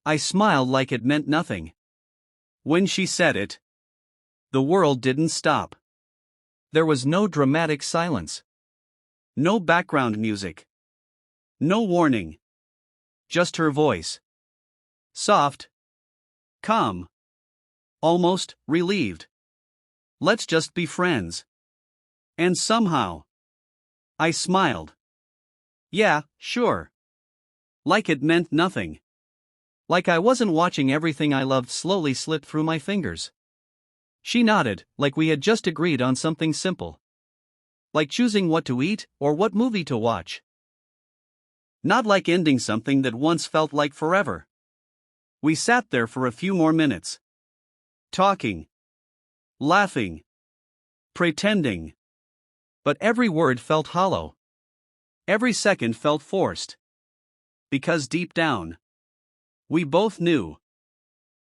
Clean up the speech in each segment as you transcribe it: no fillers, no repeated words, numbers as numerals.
I smiled like it meant nothing. When she said it, the world didn't stop. There was no dramatic silence. No background music. No warning. Just her voice. Soft. Calm. Almost relieved. Let's just be friends. And somehow, I smiled. Yeah, sure. Like it meant nothing. Like I wasn't watching everything I loved slowly slip through my fingers. She nodded, like we had just agreed on something simple. Like choosing what to eat or what movie to watch. Not like ending something that once felt like forever. We sat there for a few more minutes. Talking. Laughing. Pretending. But every word felt hollow. Every second felt forced. Because deep down, we both knew.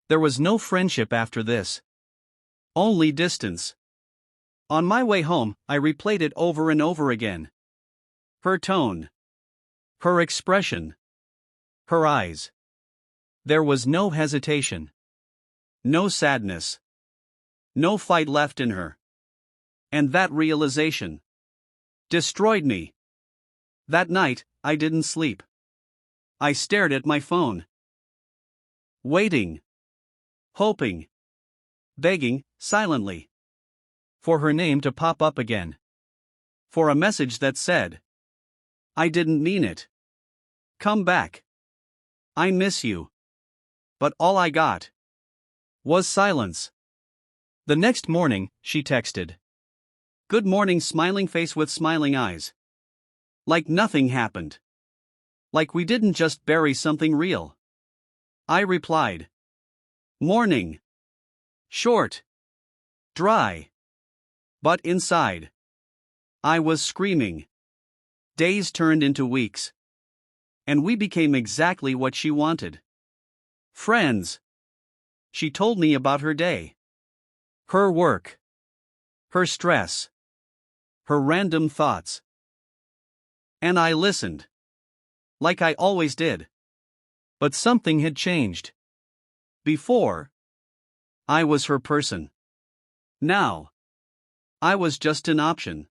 There was no friendship after this. Only distance. On my way home, I replayed it over and over again. Her tone. Her expression. Her eyes. There was no hesitation. No sadness. No fight left in her. And that realization destroyed me. That night, I didn't sleep. I stared at my phone. Waiting. Hoping. Begging, silently. For her name to pop up again. For a message that said, I didn't mean it. Come back. I miss you. But all I got was silence. The next morning, she texted. Good morning, smiling face with smiling eyes. Like nothing happened. Like we didn't just bury something real. I replied. Morning. Short. Dry. But inside, I was screaming. Days turned into weeks. And we became exactly what she wanted. Friends. She told me about her day. Her work. Her stress. Her random thoughts. And I listened. Like I always did. But something had changed. Before, I was her person. Now, I was just an option.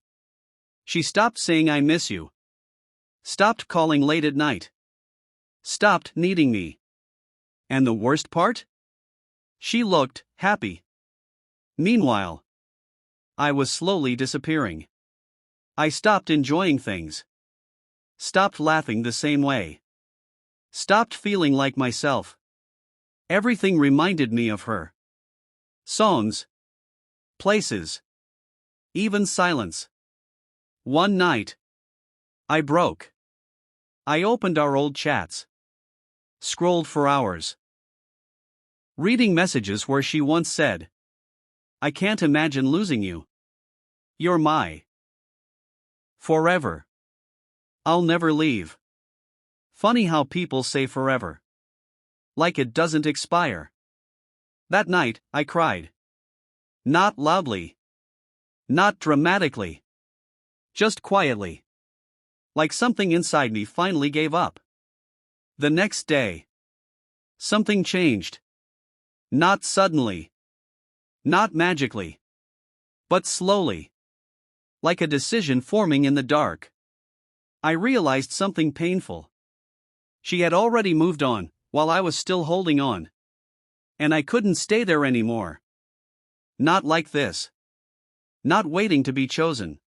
She stopped saying I miss you. Stopped calling late at night. Stopped needing me. And the worst part? She looked happy. Meanwhile, I was slowly disappearing. I stopped enjoying things. Stopped laughing the same way. Stopped feeling like myself. Everything reminded me of her. Songs. Places. Even silence. One night, I broke. I opened our old chats. Scrolled for hours. Reading messages where she once said, I can't imagine losing you. You're my forever. I'll never leave. Funny how people say forever. Like it doesn't expire. That night, I cried. Not loudly. Not dramatically. Just quietly. Like something inside me finally gave up. The next day, something changed. Not suddenly. Not magically. But slowly. Like a decision forming in the dark. I realized something painful. She had already moved on, while I was still holding on. And I couldn't stay there anymore. Not like this. Not waiting to be chosen.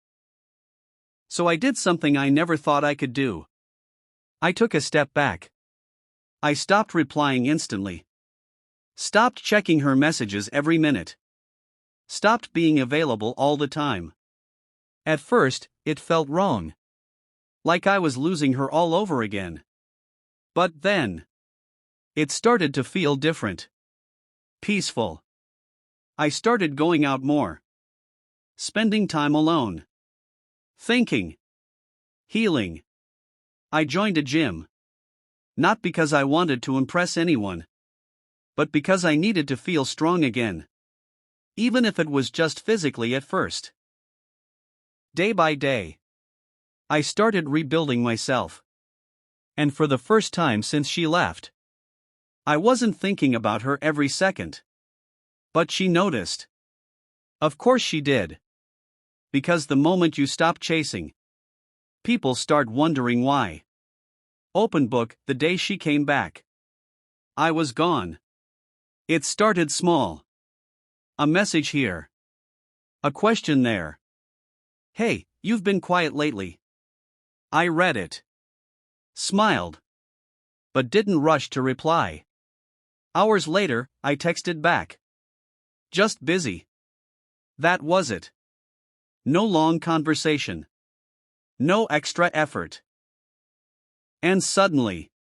So I did something I never thought I could do. I took a step back. I stopped replying instantly. Stopped checking her messages every minute. Stopped being available all the time. At first, it felt wrong. Like I was losing her all over again. But then, it started to feel different. Peaceful. I started going out more. Spending time alone. Thinking. Healing. I joined a gym. Not because I wanted to impress anyone. But because I needed to feel strong again. Even if it was just physically at first. Day by day, I started rebuilding myself. And for the first time since she left, I wasn't thinking about her every second. But she noticed. Of course she did. Because the moment you stop chasing, people start wondering why. Open book, the day she came back. I was gone. It started small. A message here. A question there. Hey, you've been quiet lately. I read it. Smiled. But didn't rush to reply. Hours later, I texted back. Just busy. That was it. No long conversation. No extra effort. And suddenly,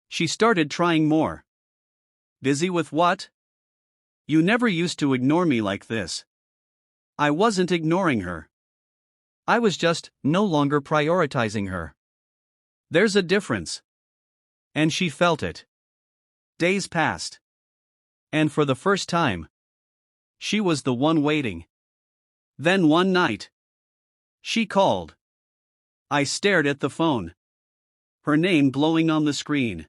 she started trying more. Busy with what? You never used to ignore me like this. I wasn't ignoring her. I was just no longer prioritizing her. There's a difference. And she felt it. Days passed. And for the first time, she was the one waiting. Then one night, she called. I stared at the phone. Her name glowing on the screen.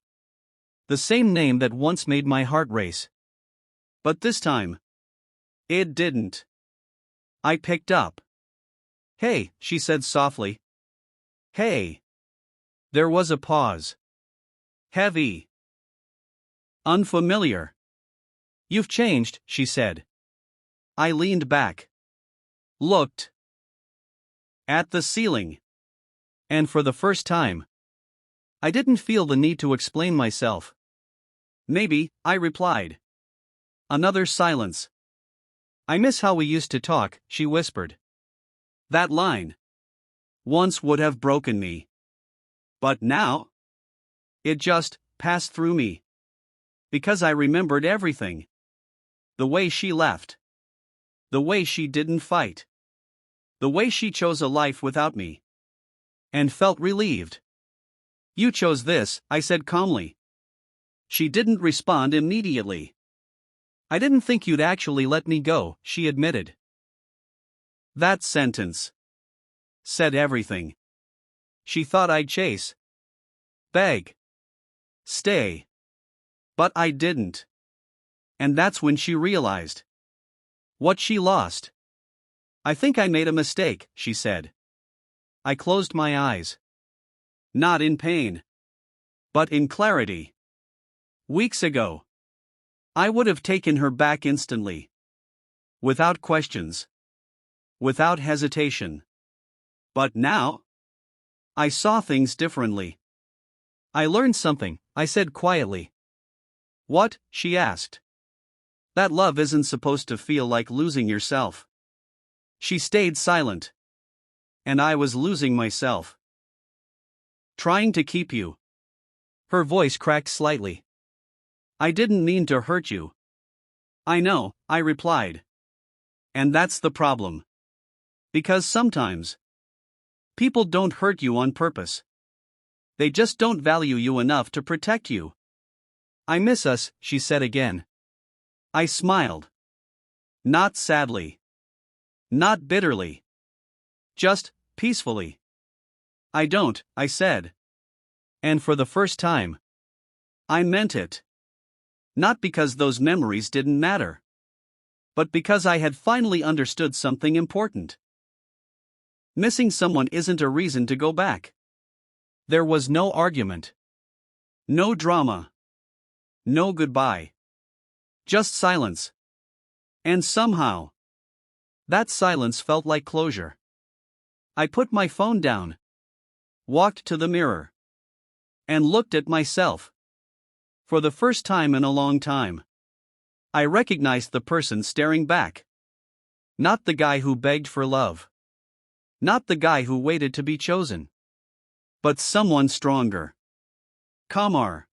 The same name that once made my heart race. But this time, it didn't. I picked up. Hey, she said softly. Hey. There was a pause. Heavy. Unfamiliar. You've changed, she said. I leaned back. Looked. At the ceiling. And for the first time, I didn't feel the need to explain myself. Maybe, I replied. Another silence. I miss how we used to talk, she whispered. That line once would have broken me. But now? It just passed through me. Because I remembered everything. The way she left. The way she didn't fight. The way she chose a life without me. And felt relieved. You chose this, I said calmly. She didn't respond immediately. I didn't think you'd actually let me go, she admitted. That sentence said everything. She thought I'd chase. Beg. Stay. But I didn't. And that's when she realized what she lost. I think I made a mistake, she said. I closed my eyes. Not in pain. But in clarity. Weeks ago, I would have taken her back instantly. Without questions. Without hesitation. But now, I saw things differently. I learned something, I said quietly. What? She asked. That love isn't supposed to feel like losing yourself. She stayed silent. And I was losing myself. Trying to keep you. Her voice cracked slightly. I didn't mean to hurt you. I know, I replied. And that's the problem. Because sometimes, people don't hurt you on purpose. They just don't value you enough to protect you. I miss us, she said again. I smiled. Not sadly. Not bitterly. Just peacefully. I don't, I said. And for the first time, I meant it. Not because those memories didn't matter. But because I had finally understood something important. Missing someone isn't a reason to go back. There was no argument. No drama. No goodbye. Just silence. And somehow, that silence felt like closure. I put my phone down. Walked to the mirror. And looked at myself. For the first time in a long time, I recognized the person staring back. Not the guy who begged for love. Not the guy who waited to be chosen. But someone stronger. Calmer.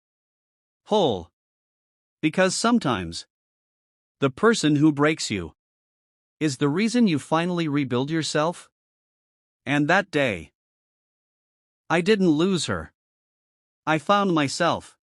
Whole. Because sometimes, the person who breaks you is the reason you finally rebuild yourself. And that day, I didn't lose her. I found myself.